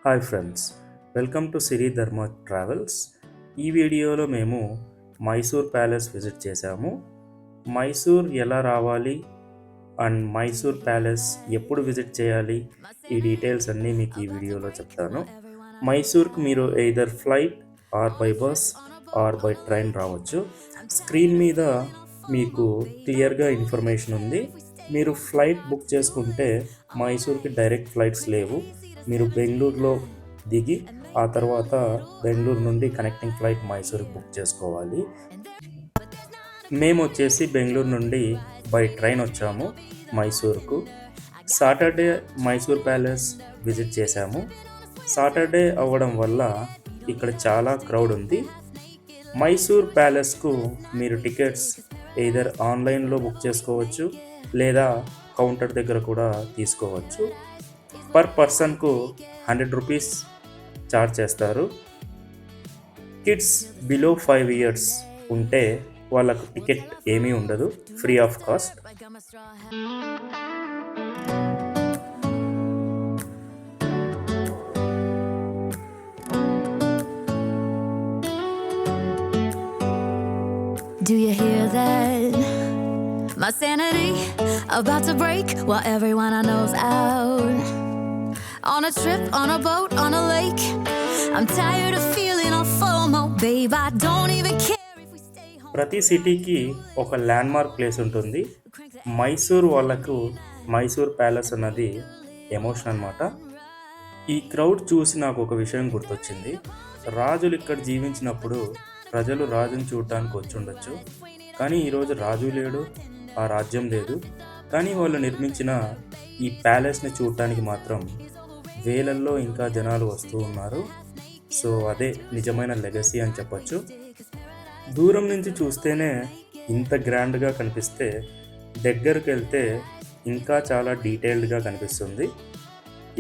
Hi friends, welcome to సిరి ధర్మ travels. ఈ వీడియోలో మేము మైసూర్ ప్యాలెస్ విజిట్ చేశాము. మైసూర్ ఎలా రావాలి అండ్ మైసూర్ ప్యాలెస్ ఎప్పుడు విజిట్ చేయాలి, ఈ డీటెయిల్స్ అన్నీ మీకు ఈ వీడియోలో చెప్తాను. మైసూర్కి మీరు either flight are by bus or by train రావచ్చు. స్క్రీన్ మీద మీకు క్లియర్గా ఇన్ఫర్మేషన్ ఉంది. మీరు ఫ్లైట్ బుక్ చేసుకుంటే మైసూర్కి డైరెక్ట్ ఫ్లైట్స్ లేవు. మీరు బెంగళూరులో దిగి ఆ తర్వాత బెంగళూరు నుండి కనెక్టింగ్ ఫ్లైట్ మైసూర్కి బుక్ చేసుకోవాలి. మేము వచ్చేసి బెంగళూరు నుండి బై ట్రైన్ వచ్చాము మైసూర్కు. సాటర్డే మైసూర్ ప్యాలెస్ విజిట్ చేశాము. సాటర్డే అవ్వడం వల్ల ఇక్కడ చాలా క్రౌడ్ ఉంది. మైసూర్ ప్యాలెస్కు మీరు టికెట్స్ ఎయిదర్ ఆన్లైన్లో బుక్ చేసుకోవచ్చు లేదా కౌంటర్ దగ్గర కూడా తీసుకోవచ్చు. పర్ పర్సన్కు 100 రూపీస్ ఛార్జ్ చేస్తారు. కిడ్స్ బిలో 5 ఇయర్స్ ఉంటే వాళ్ళకు టికెట్ ఏమీ ఉండదు, free of cost. Do you hear that? My sanity about to break while everyone I know's out. On a trip, on a boat, on a lake. I'm tired of feeling all FOMO, babe. I don't even care if we stay home. ప్రతి సిటీకి ఒక landmark place ఉంటుంది. మైసూర్ వాళ్ళకు Mysore palace అన్నది emotion అన్నమాట. ఈ crowd చూసి నాకు ఒక విషయం గుర్తొచ్చింది. రాజులు ఇక్కడ జీవించినప్పుడు ప్రజలు రాజుని చూడటానికి వచ్చి ఉండొచ్చు, కానీ ఈరోజు రాజు లేడు, ఆ రాజ్యం లేదు. కానీ వాళ్ళు నిర్మించిన ఈ ప్యాలెస్ని చూడటానికి మాత్రం వేలల్లో ఇంకా జనాలు వస్తూ ఉన్నారు. సో అదే నిజమైన లెగసీ అని చెప్పొచ్చు. దూరం నుంచి చూస్తేనే ఇంత గ్రాండ్గా కనిపిస్తే దగ్గరకు వెళ్తే ఇంకా చాలా డీటెయిల్డ్గా కనిపిస్తుంది.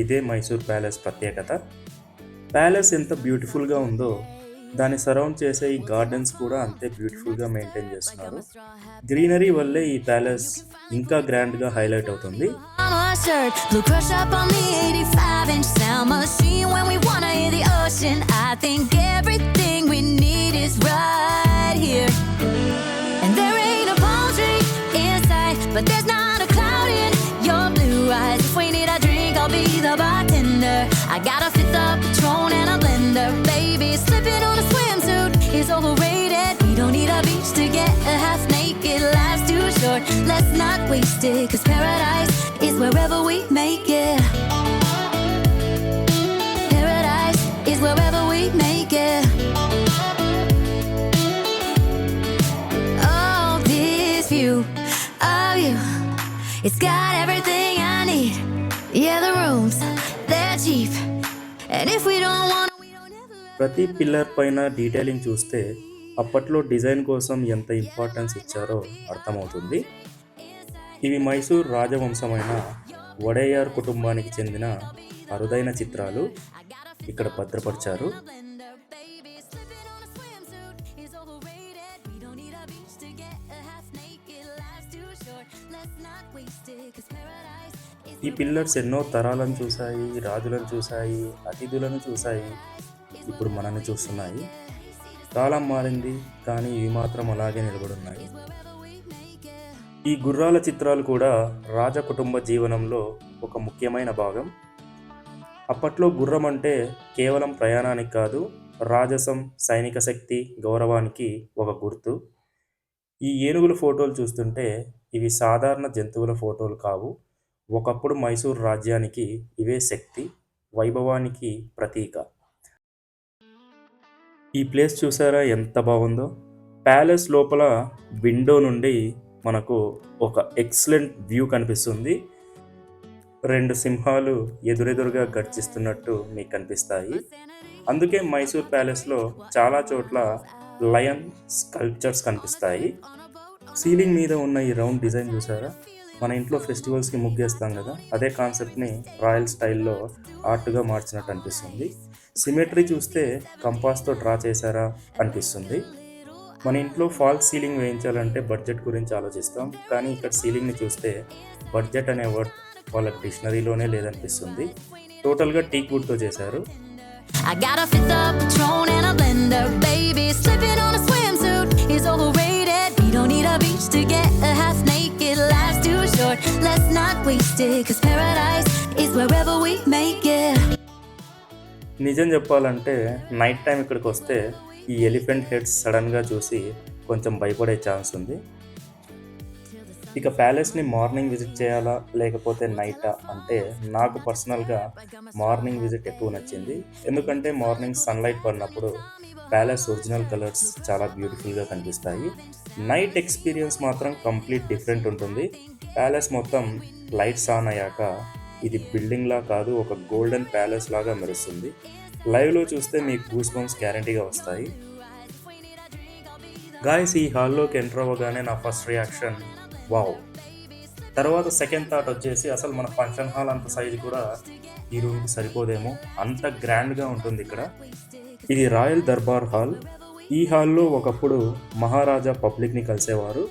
ఇదే మైసూర్ ప్యాలెస్ ప్రత్యేకత. ప్యాలెస్ ఎంత బ్యూటిఫుల్గా ఉందో దాన్ని సరౌండ్ చేసే ఈ గార్డెన్స్ కూడా అంతే బ్యూటిఫుల్గా మెయింటైన్ చేస్తున్నారు. గ్రీనరీ వల్లే ఈ ప్యాలెస్ ఇంకా గ్రాండ్గా హైలైట్ అవుతుంది. Blue crush up on the 85-inch sound machine when we wanna hear the ocean. I think everything we need is right here. And there ain't a palm tree in sight, but there's not a cloud in your blue eyes. If we need a drink, I'll be the bartender. I got a fifth of Patron and a blender. Baby, slipping on a swimsuit is overrated. We don't need a beach to get a half naked. Life's too short, let's not waste it. 'Cause paradise is wherever we make it. Paradise is wherever we make it. Oh, this view of you, it's got everything I need. Yeah, the rooms, they're cheap. And if we don't want it, we don't ever. ప్రతి pillar పైన detailing చూస్తే అప్పట్లో design కోసం ఎంత importance ఇచ్చారో అర్థమవుతుంది. ఇవి మైసూర్ రాజవంశమైన వడేయార్ కుటుంబానికి చెందిన అరుదైన చిత్రాలు ఇక్కడ భద్రపరిచారు. ఈ పిల్లర్స్ ఎన్నో తరాలను చూశాయి, రాజులను చూశాయి, అతిథులను చూశాయి, ఇప్పుడు మనల్ని చూస్తున్నాయి. కాలం మారింది, కానీ ఇవి మాత్రం అలాగే నిలబడున్నాయి. ఈ గుర్రాల చిత్రాలు కూడా రాజ కుటుంబ జీవనంలో ఒక ముఖ్యమైన భాగం. అప్పట్లో గుర్రం అంటే కేవలం ప్రయాణానికి కాదు, రాజసం, సైనిక శక్తి, గౌరవానికి ఒక గుర్తు. ఈ ఏనుగుల ఫోటోలు చూస్తుంటే ఇవి సాధారణ జంతువుల ఫోటోలు కావు. ఒకప్పుడు మైసూర్ రాజ్యానికి ఇవే శక్తి, వైభవానికి ప్రతీక. ఈ ప్లేస్ చూసారా ఎంత బాగుందో. ప్యాలెస్ లోపల విండో నుండి మనకు ఒక ఎక్సలెంట్ వ్యూ కనిపిస్తుంది. 2 సింహాలు ఎదురెదురుగా గర్జిస్తున్నట్టు మీకు కనిపిస్తాయి. అందుకే మైసూర్ ప్యాలెస్లో చాలా చోట్ల లయన్ స్కల్ప్చర్స్ కనిపిస్తాయి. సీలింగ్ మీద ఉన్న ఈ రౌండ్ డిజైన్ చూసారా? మన ఇంట్లో ఫెస్టివల్స్కి ముగ్గేస్తాం కదా, అదే కాన్సెప్ట్ని రాయల్ స్టైల్లో ఆర్ట్గా మార్చినట్టు అనిపిస్తుంది. సిమెట్రీ చూస్తే కంపాస్తో డ్రా చేశారా అనిపిస్తుంది. మన ఇంట్లో ఫాల్స్ సీలింగ్ వేయించాలంటే బడ్జెట్ గురించి ఆలోచిస్తాం, కానీ ఇక్కడ సీలింగ్ని చూస్తే బడ్జెట్ అనే వర్డ్ వాళ్ళకి డిక్షనరీలోనే లేదనిపిస్తుంది. టోటల్గా టీక్ వుడ్తో చేశారు. I got a fifth of Patron and a blender, baby. Slipping on a swimsuit is overrated. We don't need a beach to get a half naked. Life's too short, let's not waste it. 'Cause paradise is wherever we make it. నిజం చెప్పాలంటే night time ఇక్కడికి వస్తే ఈ elephant heads సడన్గా చూసి కొంచెం భయపడే chance ఉంది. ఇక ప్యాలెస్ని మార్నింగ్ విజిట్ చేయాలా లేకపోతే నైటా అంటే నాకు పర్సనల్గా మార్నింగ్ విజిట్ ఎక్కువ నచ్చింది. ఎందుకంటే మార్నింగ్ సన్లైట్ పడినప్పుడు ప్యాలెస్ ఒరిజినల్ కలర్స్ చాలా బ్యూటిఫుల్గా కనిపిస్తాయి. నైట్ ఎక్స్పీరియన్స్ మాత్రం కంప్లీట్ డిఫరెంట్ ఉంటుంది. ప్యాలెస్ మొత్తం లైట్స్ ఆన్ అయ్యాక ఇది బిల్డింగ్లా కాదు, ఒక గోల్డెన్ ప్యాలెస్ లాగా మెరుస్తుంది. లైవ్లో చూస్తే మీకు గూస్ బంప్స్ గ్యారంటీగా వస్తాయి. గాయస్, ఈ హాల్లోకి ఎంటర్ అవ్వగానే నా ఫస్ట్ రియాక్షన్ వావ్. తర్వాత సెకండ్ థాట్ వచ్చేసి అసలు మన ఫంక్షన్ హాల్ అంత సైజు కూడా ఈ రూమ్కి సరిపోదేమో, అంత గ్రాండ్గా ఉంటుంది ఇక్కడ. ఇది రాయల్ దర్బార్ హాల్. ఈ హాల్లో ఒకప్పుడు మహారాజా పబ్లిక్ని కలిసేవారు.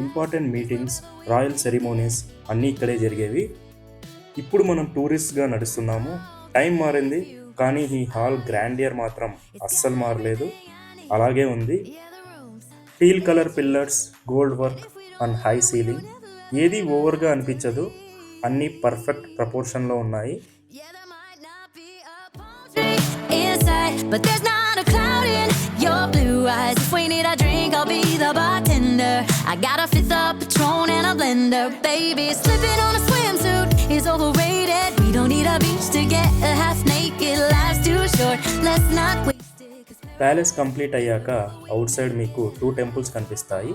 ఇంపార్టెంట్ మీటింగ్స్, రాయల్ సెరిమోనీస్ అన్నీ ఇక్కడే జరిగేవి. ఇప్పుడు మనం టూరిస్ట్గా నడుస్తున్నాము. టైం మారింది కానీ ఈ హాల్ గ్రాండియర్ మాత్రం అస్సలు మారలేదు, అలాగే ఉంది. Teal colour pillars, gold work and high ceiling, ఏది ఓవర్గా అనిపించదు, అన్నీ పర్ఫెక్ట్ ప్రపోర్షన్లో ఉన్నాయి. Inside, but there's not a cloud in your blue eyes. If we need a drink, I'll be the bartender. I got a fifth of Patron and a blender, baby. Slipping on a swimsuit is overrated. We don't need a beach to get a half naked. Life's too short, let's not waste it. Palace complete అయ్యాక out side మీకు 2 temples కనిపిస్తాయి.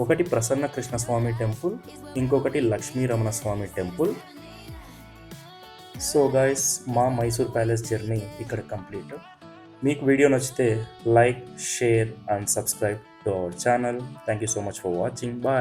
ఒకటి Prasanna Krishna Swami temple, ఇంకొకటి Lakshmi Ramana Swami temple. So guys, మా Mysore palace journey ఇక్కడ complete. మీకు video నచ్చితే like, share and subscribe to our channel. Thank you so much for watching. Bye.